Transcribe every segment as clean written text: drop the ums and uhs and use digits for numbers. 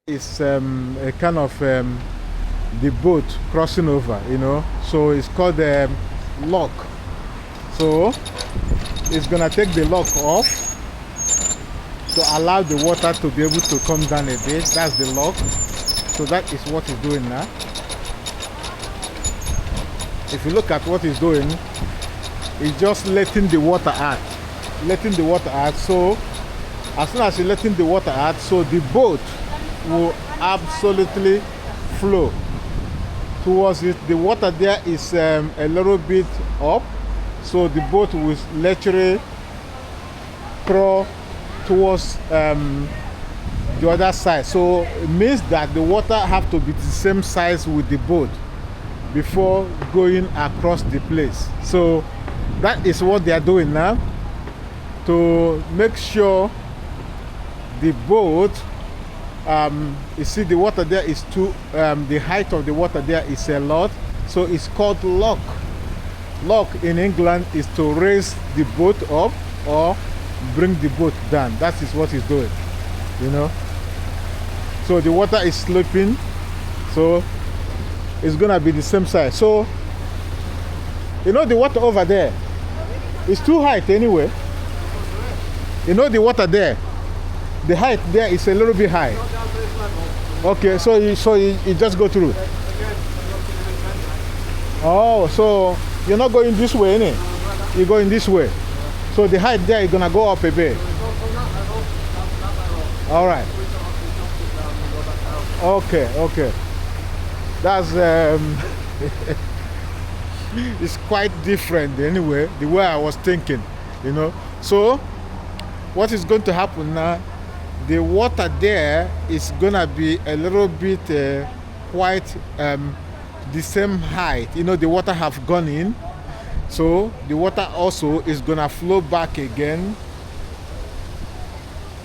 It's a kind of the boat crossing over, so it's called lock. So it's gonna take the lock off to allow the water to be able to come down a bit. That's the lock. So that is what it's doing now. If you look at what it's doing, it's just letting the water out. Letting the water out. So as soon as you're letting the water out, so the boat will absolutely flow towards it. The water there is a little bit up, so the boat will literally crawl towards the other side. So it means that the water have to be the same size with the boat before going across the place. So that is what they are doing now, to make sure the boat, you see the water there is too, the height of the water there is a lot, so it's called lock. Lock in England is to raise the boat up or bring the boat down. That is what it's doing, So the water is sloping, so it's gonna be the same size. So the water over there is too high anyway. The water there, the height there is a little bit high. Okay, so you just go through. Oh, so you're not going this way, innit? You're going this way. So the height there is gonna go up a bit. All right. Okay. That's it's quite different anyway, the way I was thinking, So what is going to happen now? The water there is gonna be a little bit quite the same height. The water have gone in, so the water also is gonna flow back again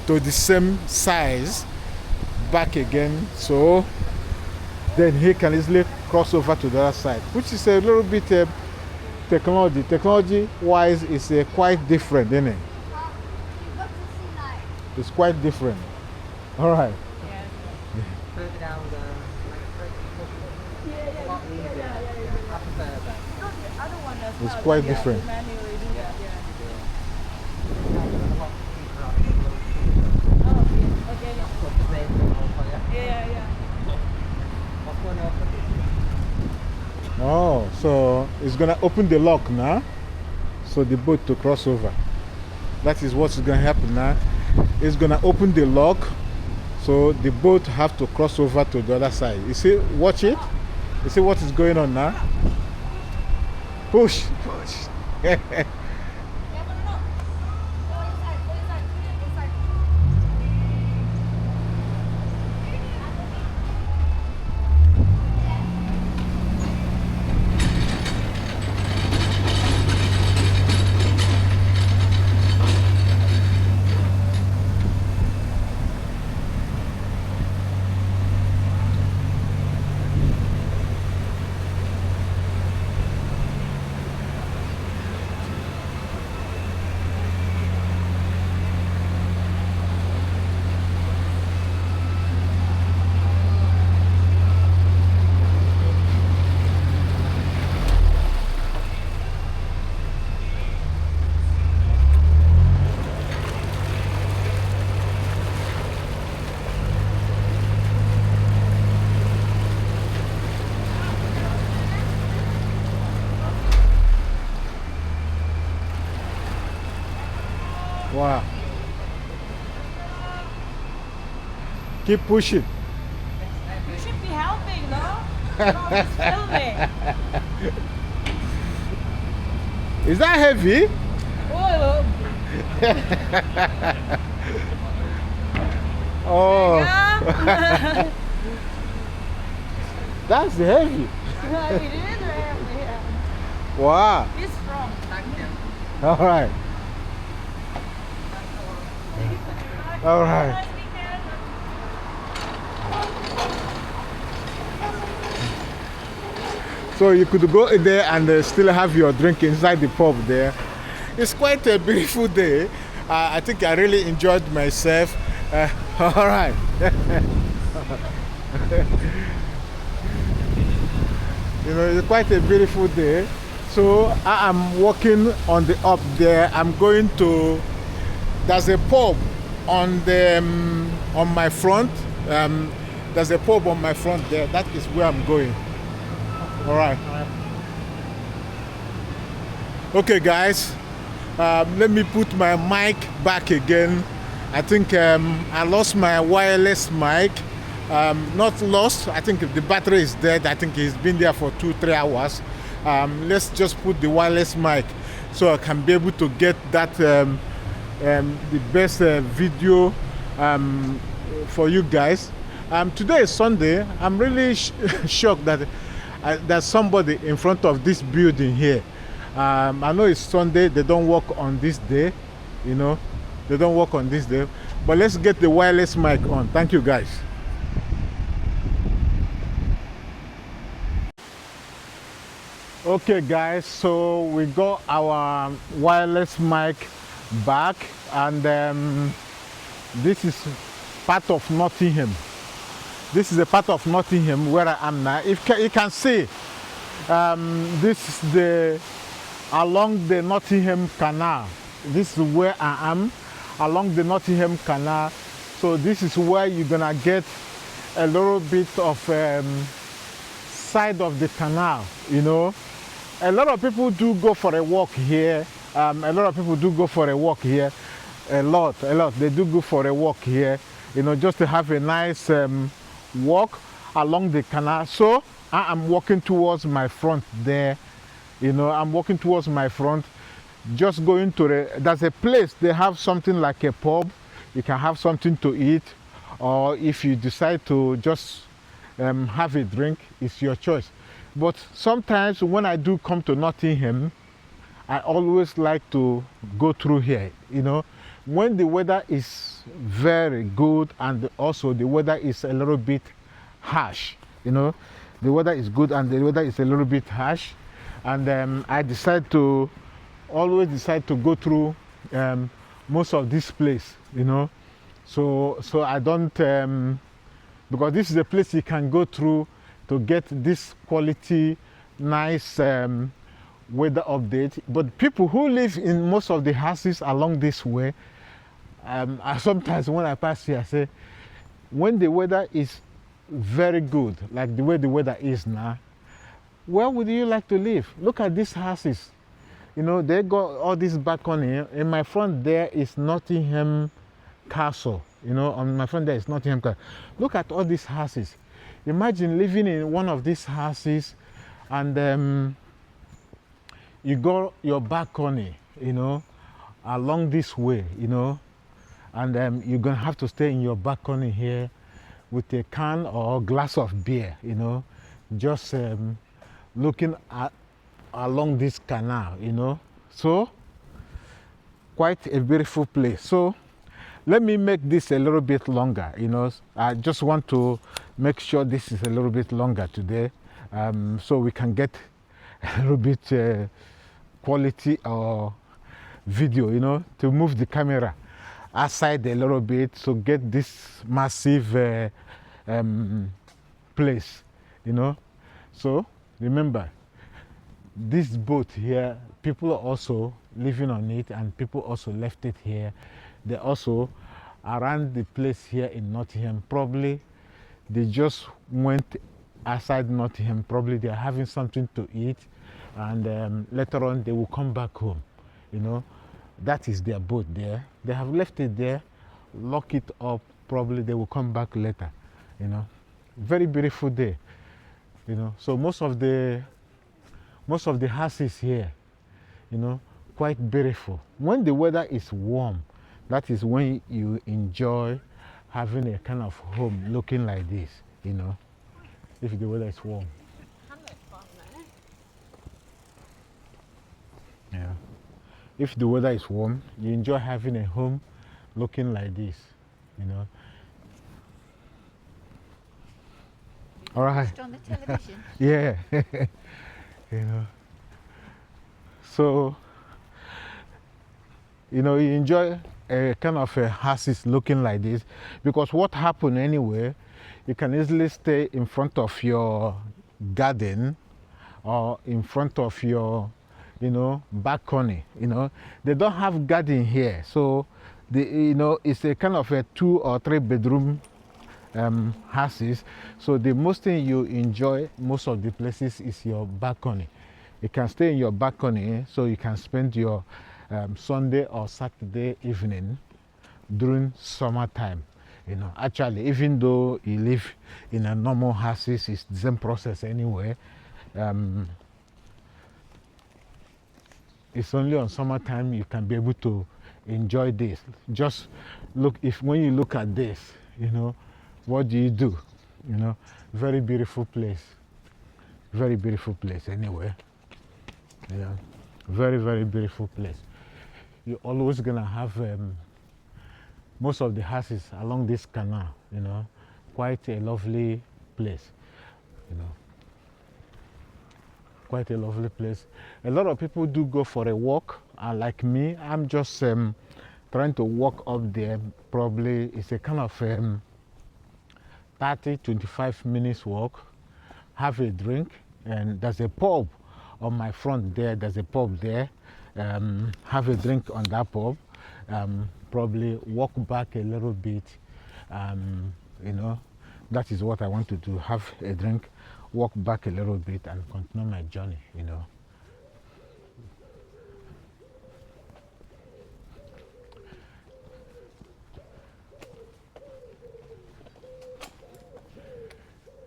to the same size, back again. So then he can easily cross over to the other side, which is a little bit technology. Technology-wise, it's quite different, isn't it? It's quite different. All right. It's quite different. Oh, so it's gonna open the lock now, so the boat to cross over. That is what's gonna happen now. It's gonna open the lock, so the boat have to cross over to the other side. You see, watch it. You see what is going on now? Push. Wow. Keep pushing. You should be helping, no? No, filming. Is that heavy? Oh. Oh. Yeah. That's heavy. It is heavy, yeah. Wow. It's strong. All right. All right. So you could go in there and still have your drink inside the pub there. It's quite a beautiful day. I think I really enjoyed myself. All right. You know, it's quite a beautiful day. So I am walking on the up there. I'm going to. There's a pub on the on my front. There's a pub on my front there. That is where I'm going. All right. Okay, guys. Let me put my mic back again. I think I lost my wireless mic. Not lost. I think the battery is dead. I think it's been there for 2-3 hours. Let's just put the wireless mic so I can be able to get that the best video for you guys. Today is Sunday. I'm really shocked that there's somebody in front of this building here. I know it's Sunday. They don't work on this day. You know, they don't work on this day. But let's get the wireless mic on. Thank you, guys. Okay, guys, so we got our wireless mic back, and this is part of Nottingham. This is a part of Nottingham where I am now. If you can see, this is along the Nottingham Canal. This is where I am, along the Nottingham Canal. So this is where you're gonna get a little bit of side of the canal, you know. A lot of people do go for a walk here. A lot of people do go for a walk here. A lot. They do go for a walk here, you know, just to have a nice walk along the canal. So I am walking towards my front there. You know, I'm walking towards my front, just going to there's a place, they have something like a pub. You can have something to eat, or if you decide to just have a drink, it's your choice. But sometimes when I do come to Nottingham, I always like to go through here, you know. When the weather is very good and also the weather is a little bit harsh, you know. The weather is good and the weather is a little bit harsh. And I always decide to go through most of this place, you know. So I don't, because this is a place you can go through to get this quality, nice weather update. But people who live in most of the houses along this way, sometimes when I pass here, I say, when the weather is very good, like the way the weather is now, where would you like to live? Look at these houses. You know, they got all this balcony. In my front there is Nottingham Castle. You know, on my front there is Nottingham Castle. Look at all these houses. Imagine living in one of these houses and you got your balcony, you know, along this way, you know, and you're going to have to stay in your balcony here with a can or glass of beer, you know, just looking along this canal, you know. So quite a beautiful place. So let me make this a little bit longer, you know. I just want to make sure this is a little bit longer today, so we can get a little bit quality or video, you know, to move the camera aside a little bit, so get this massive place, you know. So remember, this boat here, people are also living on it and people also left it here. They also around the place here in Nottingham, probably they just went outside Nottingham, probably they're having something to eat, and later on they will come back home, you know. That is their boat there. They have left it there, lock it up, probably they will come back later, you know. Very beautiful day, you know. So most of the houses here, you know, quite beautiful. When the weather is warm, that is when you enjoy having a kind of home looking like this, you know, if the weather is warm. Yeah. If the weather is warm, you enjoy having a home looking like this, you know. All right. On the television. Yeah. You know. So, you know, you enjoy a kind of houses looking like this, because what happened anyway, you can easily stay in front of your garden or in front of your, balcony. They don't have garden here, so it's a kind of a 2 or 3 bedroom houses. So the most thing you enjoy most of the places is your balcony. You can stay in your balcony, so you can spend your Sunday or Saturday evening during summertime. Actually, even though you live in a normal houses, it's the same process anyway. It's only on summertime you can be able to enjoy this. Just look, when you look at this, what do you do? Very beautiful place. Very beautiful place anyway. Yeah, very, very beautiful place. You're always gonna have most of the houses along this canal, quite a lovely place, quite a lovely place. A lot of people do go for a walk, and like me, I'm just trying to walk up there. Probably it's a kind of 30-25 minutes walk, have a drink, and there's a pub on my front there. There's a pub there. Have a drink on that pub. Probably walk back a little bit. That is what I want to do. Have a drink, walk back a little bit, and continue my journey.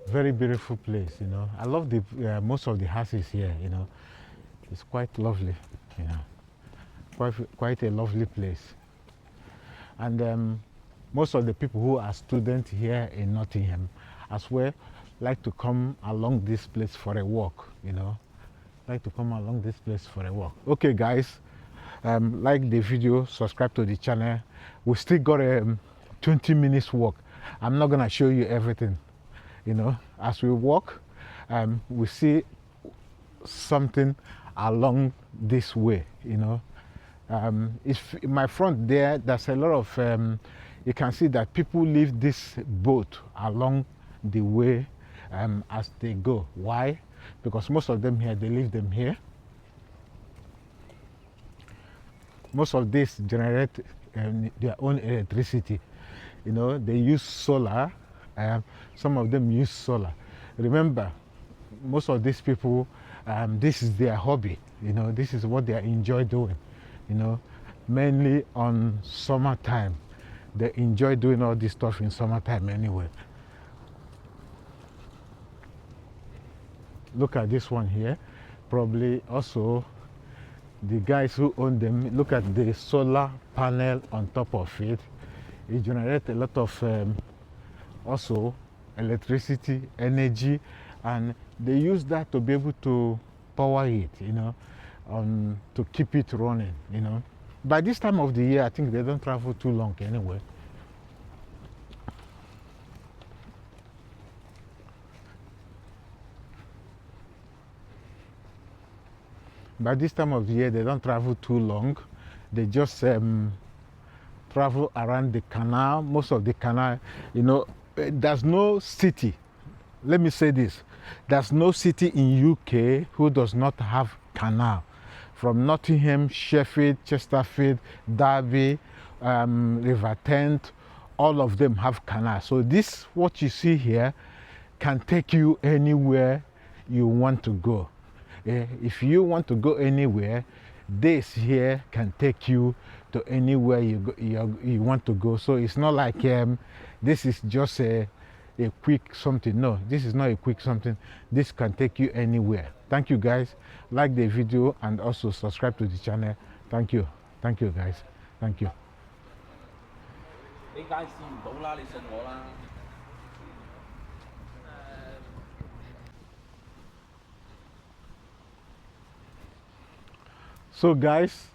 Very beautiful place. I love the most of the houses here. It's quite lovely. Quite a lovely place. And most of the people who are students here in Nottingham as well like to come along this place for a walk, like to come along this place for a walk. Okay guys, like the video, subscribe to the channel. We still got a 20 minutes walk. I'm not gonna show you everything. As we walk, we see something along this way. It's in my front there. There's a lot of you can see that people leave this boat along the way as they go. Why? Because most of them here, they leave them here. Most of this generate their own electricity. They use solar. Some of them use solar. Remember, most of these people, this is their hobby. This is what they enjoy doing. Mainly on summertime. They enjoy doing all this stuff in summertime anyway. Look at this one here. Probably also the guys who own them, look at the solar panel on top of it. It generates a lot of also electricity, energy, and they use that to be able to power it, to keep it running, By this time of the year, I think they don't travel too long anyway. By this time of the year, they don't travel too long. They just travel around the canal. Most of the canal, there's no city. Let me say this. There's no city in UK who does not have canal. From Nottingham, Sheffield, Chesterfield, Derby, River Thames, all of them have canal. So this, what you see here, can take you anywhere you want to go. If you want to go anywhere, this here can take you to anywhere you want to go. So it's not like this is just a quick something. No, this is not a quick something. This can take you anywhere. Thank you guys. Like the video and also subscribe to the channel. Thank you. Thank you guys. Thank you. So guys,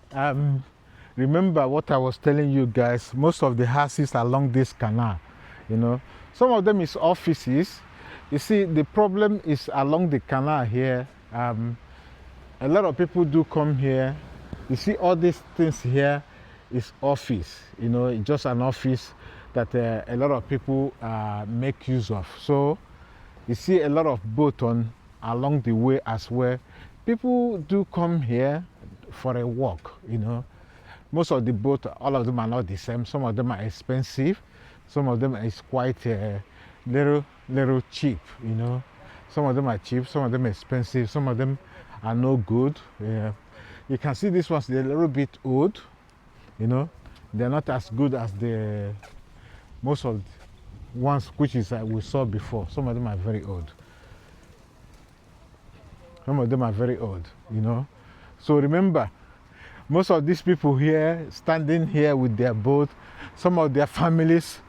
remember what I was telling you guys. Most of the houses along this canal, some of them is offices. You see, the problem is along the canal here. A lot of people do come here. You see all these things here is office, it's just an office. that a lot of people make use of. So you see a lot of boat along the way as well. People do come here for a walk, you know. Most of the boats, all of them are not the same. Some of them are expensive. Some of them is quite little cheap, you know. Some of them are cheap, some of them are expensive, some of them are no good. You can see these ones, they're a little bit old, you know. They're not as good as the most of the ones which is we saw before. Some of them are very old. Some of them are very old, you know. So remember, most of these people here, standing here with their boat, some of their families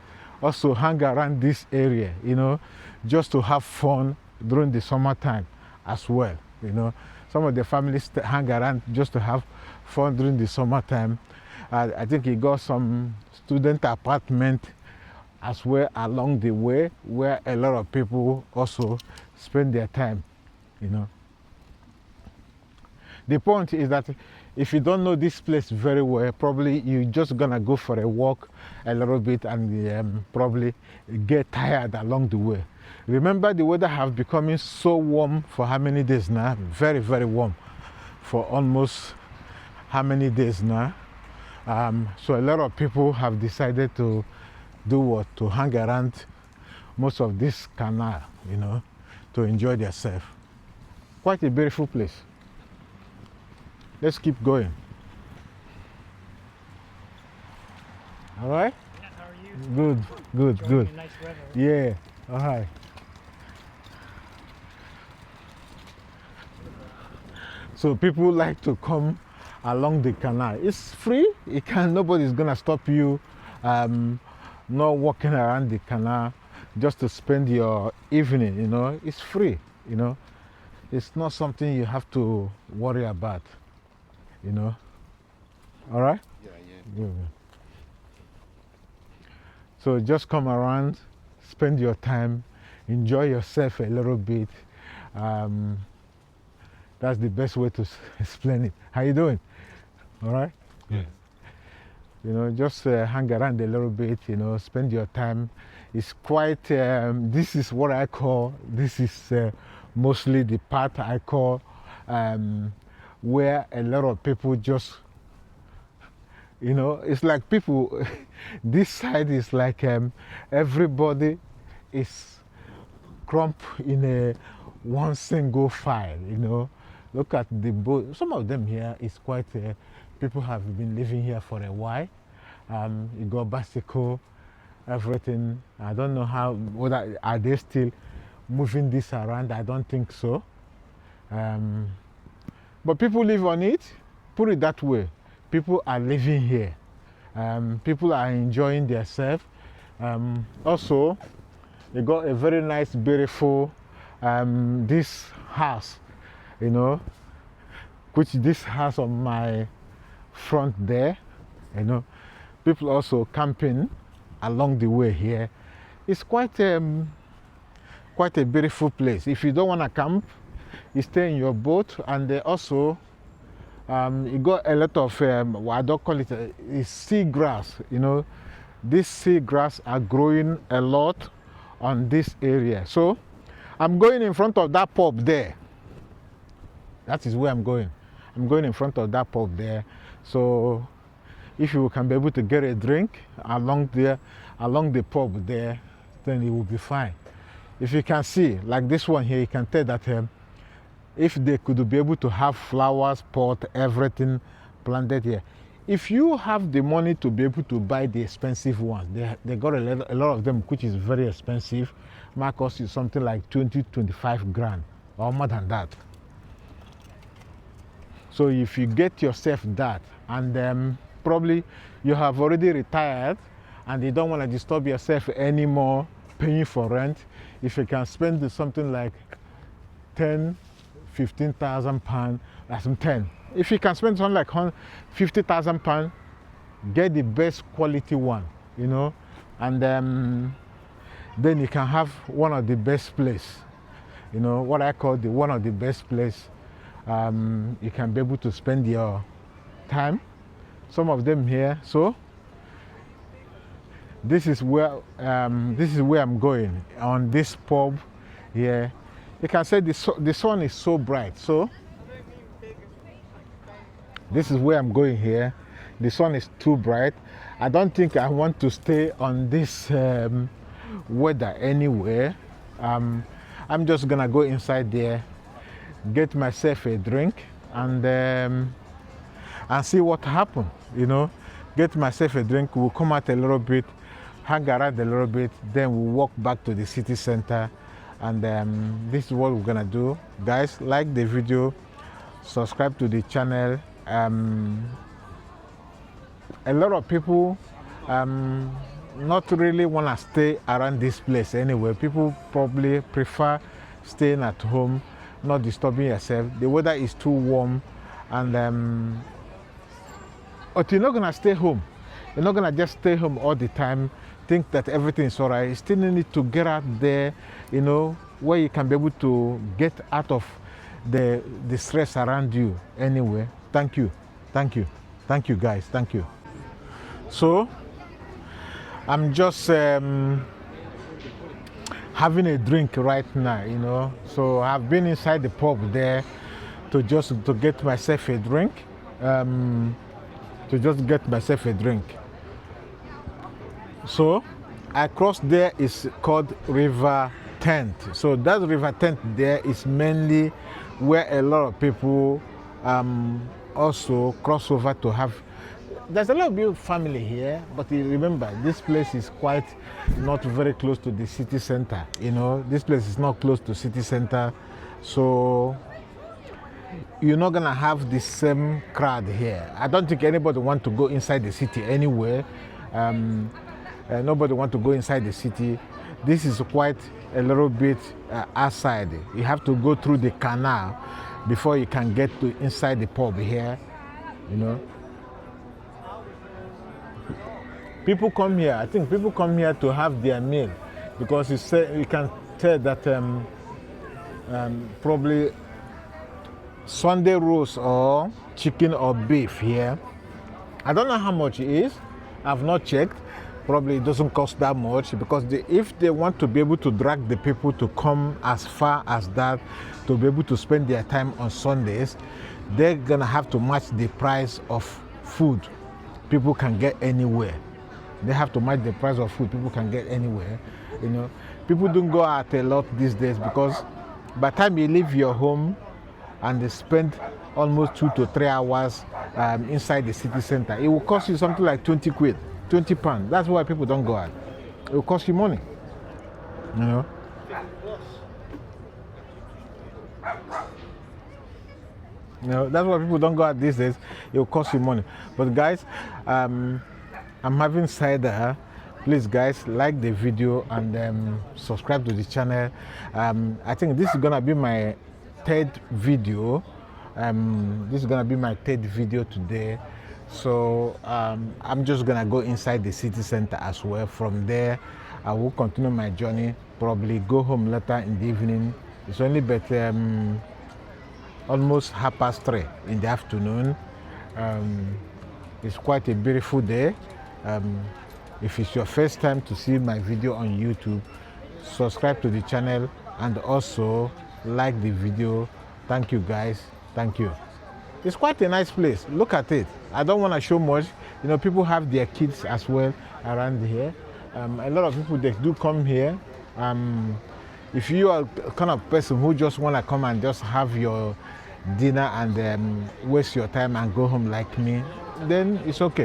also hang around this area, you know, just to have fun during the summertime as well, you know. Some of the families hang around just to have fun during the summertime. I think he got some student apartment as well along the way where a lot of people also spend their time, you know. The point is that if you don't know this place very well, probably you're just gonna go for a walk a little bit and probably get tired along the way. Remember, the weather has becoming so warm for how many days now? Very, very warm for almost how many days now? So a lot of people have decided to do what? To hang around most of this canal, you know, to enjoy themselves. Quite a beautiful place. Let's keep going. All right? Yeah, how are you? Good, good, Enjoying good. the nice weather. Yeah, all right. So people like to come along the canal. It's free. Nobody's gonna stop you not walking around the canal just to spend your evening, you know. It's free, you know. It's not something you have to worry about, you know. All right? Yeah, yeah. Good. So just come around, spend your time, enjoy yourself a little bit. That's the best way to explain it. How you doing? All right? Yeah. You know, just hang around a little bit, you know, spend your time. It's quite, this is what I call, this is mostly the part I call where a lot of people just, you know, it's like people, this side is like everybody is clumped in a one single file, you know. Look at the boat. Some of them here is quite, people have been living here for a while. You got bicycle, everything. I don't know how, whether are they still moving this around? I don't think so. But people live on it, put it that way. People are living here. People are enjoying themselves. Also, you got a very nice, beautiful, this house, you know, which this house on my front there, you know. People also camping along the way here. It's quite a beautiful place. If you don't want to camp, you stay in your boat, and they also you got a lot of I don't call it it's seagrass, you know. These seagrass are growing a lot on this area. So I'm going in front of that pub there. That is where I'm going. I'm going in front of that pub there. So if you can be able to get a drink along there, along the pub there, then it will be fine. If you can see, like this one here, you can tell that if they could be able to have flowers, pot, everything planted here. If you have the money to be able to buy the expensive ones, they got a lot of them which is very expensive, might cost you something like 20, 25 grand or more than that. So if you get yourself that, and probably you have already retired and you don't want to disturb yourself anymore paying for rent, if you can spend something like 10, 15,000 pounds, that's 10. If you can spend something like 50,000 pounds, get the best quality one, you know, and then you can have one of the best place, you know, what I call one of the best place. You can be able to spend your time. Some of them here, so this is where I'm going, on this pub here. You can say the sun is so bright, so this is where I'm going here. The sun is too bright. I don't think I want to stay on this weather anywhere. I'm just gonna go inside there, get myself a drink, and see what happens. You know, get myself a drink. We'll come out a little bit, hang around a little bit, then we'll walk back to the city center. And this is what we're gonna do. Guys, like the video, subscribe to the channel. A lot of people not really want to stay around this place anyway. People probably prefer staying at home, not disturbing yourself. The weather is too warm, and but you're not gonna stay home. You're not gonna just stay home all the time, think that everything is alright. You still need to get out there, you know, where you can be able to get out of the stress around you anyway. Thank you guys, thank you. So I'm just having a drink right now, you know. So I've been inside the pub there to get myself a drink. So across there is called River Tent. So that River Tent there is mainly where a lot of people also cross over to have. There's a lot of big family here, but you remember this place is quite not very close to the city center. You know, this place is not close to city center, so you're not gonna have the same crowd here. I don't think anybody want to go inside the city anywhere. Nobody want to go inside the city. This is quite a little bit outside. You have to go through the canal before you can get to inside the pub here, you know. People come here, I think people come here to have their meal, because you can tell that probably Sunday roast or chicken or beef here. I don't know how much it is. I've not checked. Probably it doesn't cost that much, because if they want to be able to drag the people to come as far as that to be able to spend their time on Sundays, they're gonna have to match the price of food people can get anywhere. They have to match the price of food people can get anywhere. You know, people don't go out a lot these days, because by the time you leave your home and they spend almost 2 to 3 hours inside the city center, it will cost you something like 20 quid, 20 pounds. That's why people don't go out. It will cost you money, you know. You know, that's why people don't go out these days. It will cost you money. But guys, I'm having cider. Please guys, like the video and subscribe to the channel. I think this is gonna be my third video. This is gonna be my third video today. So I'm just gonna go inside the city center as well. From there I will continue my journey, probably go home later in the evening. It's only but almost 3:30 in the afternoon. It's quite a beautiful day. If it's your first time to see my video on YouTube, subscribe to the channel and also like the video. Thank you guys, thank you. It's quite a nice place. Look at it. I don't want to show much. You know, people have their kids as well around here. A lot of people, they do come here. If you are the kind of person who just want to come and just have your dinner and waste your time and go home like me, then it's okay.